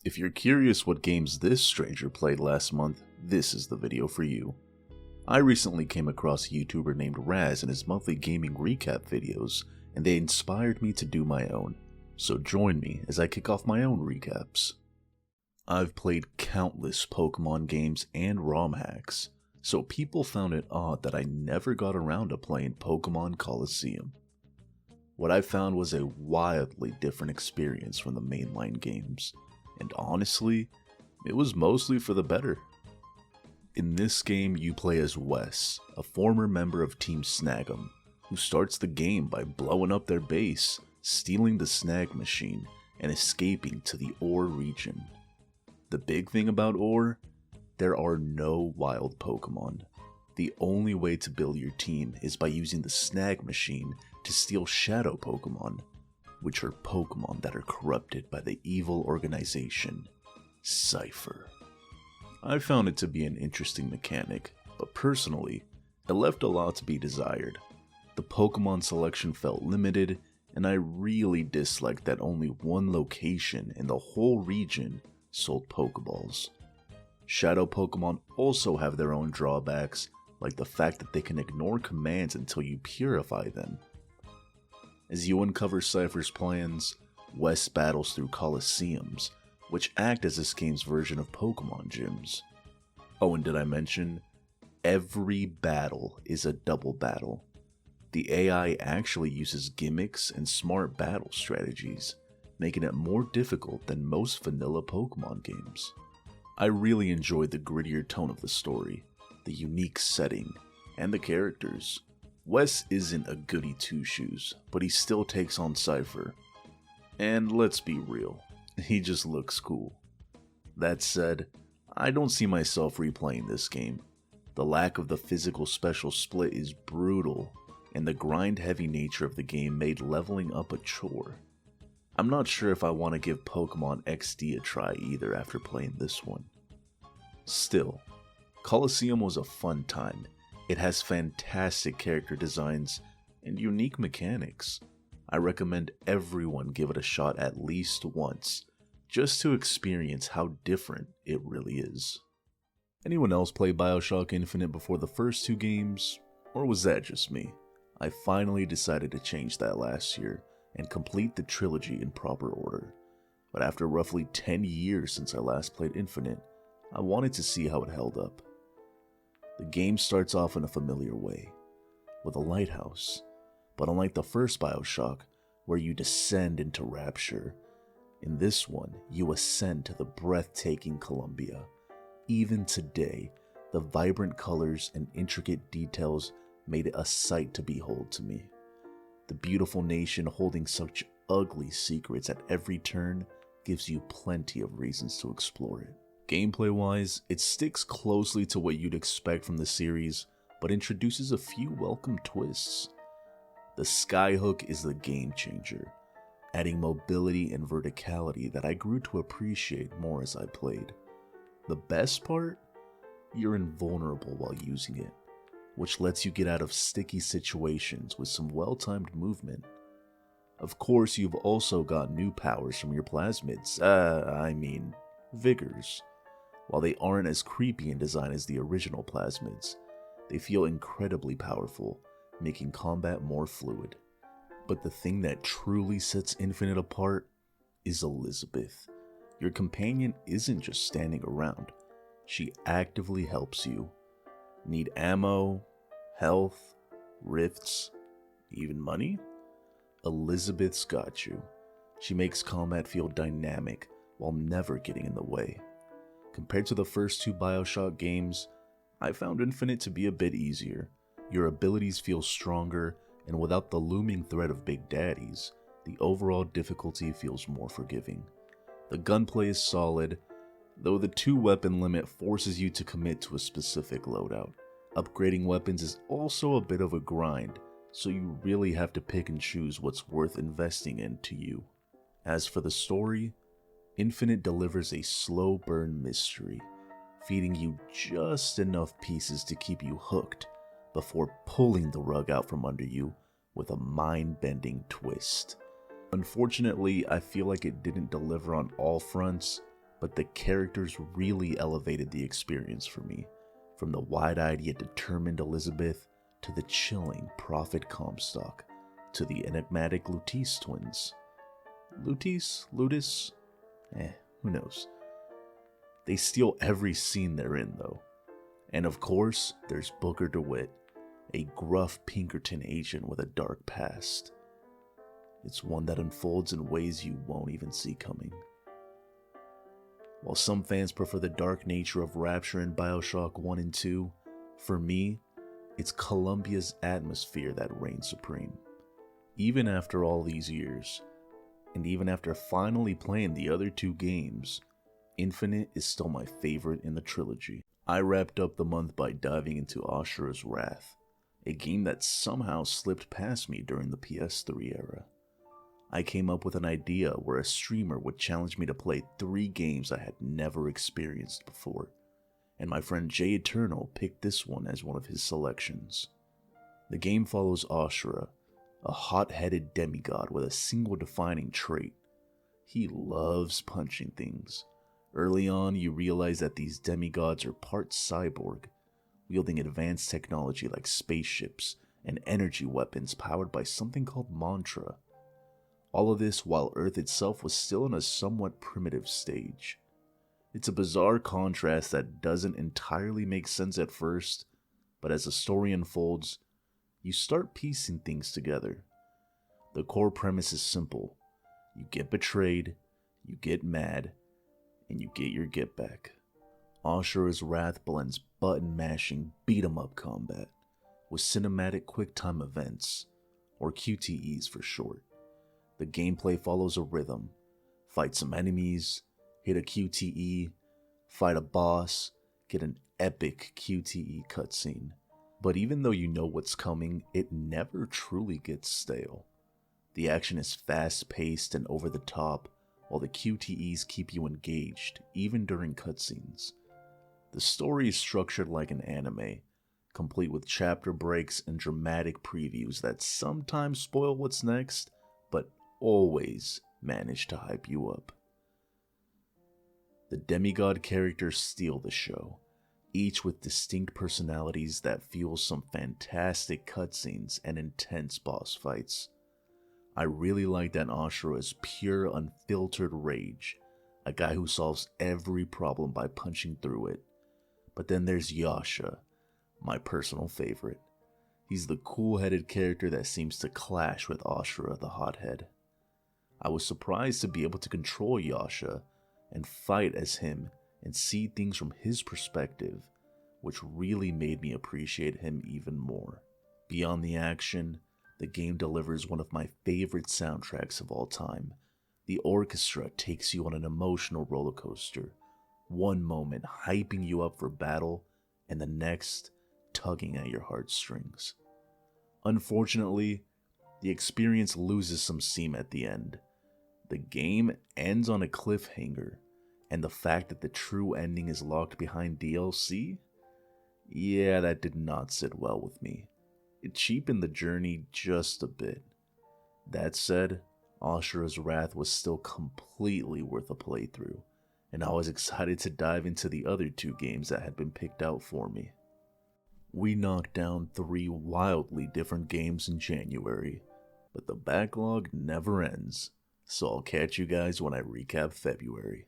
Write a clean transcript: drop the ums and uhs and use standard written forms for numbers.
If you're curious what games this stranger played last month, this is the video for you. I recently came across a YouTuber named Raz and his monthly gaming recap videos, and they inspired me to do my own. So join me as I kick off my own recaps. I've played countless Pokemon games and ROM hacks, so people found it odd that I never got around to playing Pokemon Colosseum. What I found was a wildly different experience from the mainline games, and honestly, it was mostly for the better. In this game, you play as Wes, a former member of Team Snag'em, who starts the game by blowing up their base, stealing the Snag machine, and escaping to the Ore region. The big thing about Ore? There are no wild Pokemon. The only way to build your team is by using the Snag machine to steal Shadow Pokemon, which are Pokemon that are corrupted by the evil organization, Cypher. I found it to be an interesting mechanic, but personally, it left a lot to be desired. The Pokemon selection felt limited, and I really disliked that only one location in the whole region sold Pokeballs. Shadow Pokemon also have their own drawbacks, like the fact that they can ignore commands until you purify them. As you uncover Cypher's plans, Wes battles through Colosseums, which act as this game's version of Pokemon gyms. Oh, and did I mention, every battle is a double battle. The AI actually uses gimmicks and smart battle strategies, making it more difficult than most vanilla Pokemon games. I really enjoyed the grittier tone of the story, the unique setting, and the characters. Wes isn't a goody two-shoes, but he still takes on Cypher. And let's be real, he just looks cool. That said, I don't see myself replaying this game. The lack of the physical special split is brutal, and the grind-heavy nature of the game made leveling up a chore. I'm not sure if I want to give Pokemon XD a try either after playing this one. Still, Colosseum was a fun time. It has fantastic character designs and unique mechanics. I recommend everyone give it a shot at least once, just to experience how different it really is. Anyone else play Bioshock Infinite before the first two games? Or was that just me? I finally decided to change that last year and complete the trilogy in proper order. But after roughly 10 years since I last played Infinite, I wanted to see how it held up. The game starts off in a familiar way, with a lighthouse, but unlike the first Bioshock, where you descend into Rapture, in this one you ascend to the breathtaking Columbia. Even today, the vibrant colors and intricate details made it a sight to behold to me. The beautiful nation holding such ugly secrets at every turn gives you plenty of reasons to explore it. Gameplay-wise, it sticks closely to what you'd expect from the series, but introduces a few welcome twists. The Skyhook is the game changer, adding mobility and verticality that I grew to appreciate more as I played. The best part? You're invulnerable while using it, which lets you get out of sticky situations with some well-timed movement. Of course, you've also got new powers from your plasmids, Vigors. While they aren't as creepy in design as the original plasmids, they feel incredibly powerful, making combat more fluid. But the thing that truly sets Infinite apart is Elizabeth. Your companion isn't just standing around, she actively helps you. Need ammo, health, rifts, even money? Elizabeth's got you. She makes combat feel dynamic while never getting in the way. Compared to the first two Bioshock games, I found Infinite to be a bit easier. Your abilities feel stronger, and without the looming threat of big daddies, the overall difficulty feels more forgiving. The gunplay is solid, though the 2-weapon limit forces you to commit to a specific loadout. Upgrading weapons is also a bit of a grind, so you really have to pick and choose what's worth investing in to you. As for the story, Infinite delivers a slow burn mystery, feeding you just enough pieces to keep you hooked before pulling the rug out from under you with a mind-bending twist. Unfortunately, I feel like it didn't deliver on all fronts, but the characters really elevated the experience for me, from the wide-eyed yet determined Elizabeth, to the chilling Prophet Comstock, to the enigmatic Lutis twins. Lutis? Who knows. They steal every scene they're in, though. And of course, there's Booker DeWitt, a gruff Pinkerton agent with a dark past. It's one that unfolds in ways you won't even see coming. While some fans prefer the dark nature of Rapture in Bioshock 1 and 2, for me, it's Columbia's atmosphere that reigns supreme. Even after all these years, and even after finally playing the other two games, Infinite is still my favorite in the trilogy. I wrapped up the month by diving into Asura's Wrath, a game that somehow slipped past me during the PS3 era. I came up with an idea where a streamer would challenge me to play 3 games I had never experienced before, and my friend Jay Eternal picked this one as one of his selections. The game follows Asura, a hot-headed demigod with a single defining trait. He loves punching things. Early on, you realize that these demigods are part cyborg, wielding advanced technology like spaceships and energy weapons powered by something called mantra. All of this while Earth itself was still in a somewhat primitive stage. It's a bizarre contrast that doesn't entirely make sense at first, but as the story unfolds, you start piecing things together. The core premise is simple. You get betrayed, you get mad, and you get your get back. Asura's Wrath blends button-mashing beat-em-up combat with cinematic quick-time events, or QTEs for short. The gameplay follows a rhythm. Fight some enemies, hit a QTE, fight a boss, get an epic QTE cutscene. But even though you know what's coming, it never truly gets stale. The action is fast-paced and over-the-top, while the QTEs keep you engaged, even during cutscenes. The story is structured like an anime, complete with chapter breaks and dramatic previews that sometimes spoil what's next, but always manage to hype you up. The demigod characters steal the show, each with distinct personalities that fuel some fantastic cutscenes and intense boss fights. I really like that Asura is pure, unfiltered rage, a guy who solves every problem by punching through it. But then there's Yasha, my personal favorite. He's the cool-headed character that seems to clash with Asura the hothead. I was surprised to be able to control Yasha and fight as him and see things from his perspective, which really made me appreciate him even more. Beyond the action, the game delivers one of my favorite soundtracks of all time. The orchestra takes you on an emotional roller coaster, one moment hyping you up for battle, and the next tugging at your heartstrings. Unfortunately, the experience loses some steam at the end. The game ends on a cliffhanger, and the fact that the true ending is locked behind DLC? Yeah, that did not sit well with me. It cheapened the journey just a bit. That said, Asura's Wrath was still completely worth a playthrough, and I was excited to dive into the other 2 games that had been picked out for me. We knocked down 3 wildly different games in January, but the backlog never ends, so I'll catch you guys when I recap February.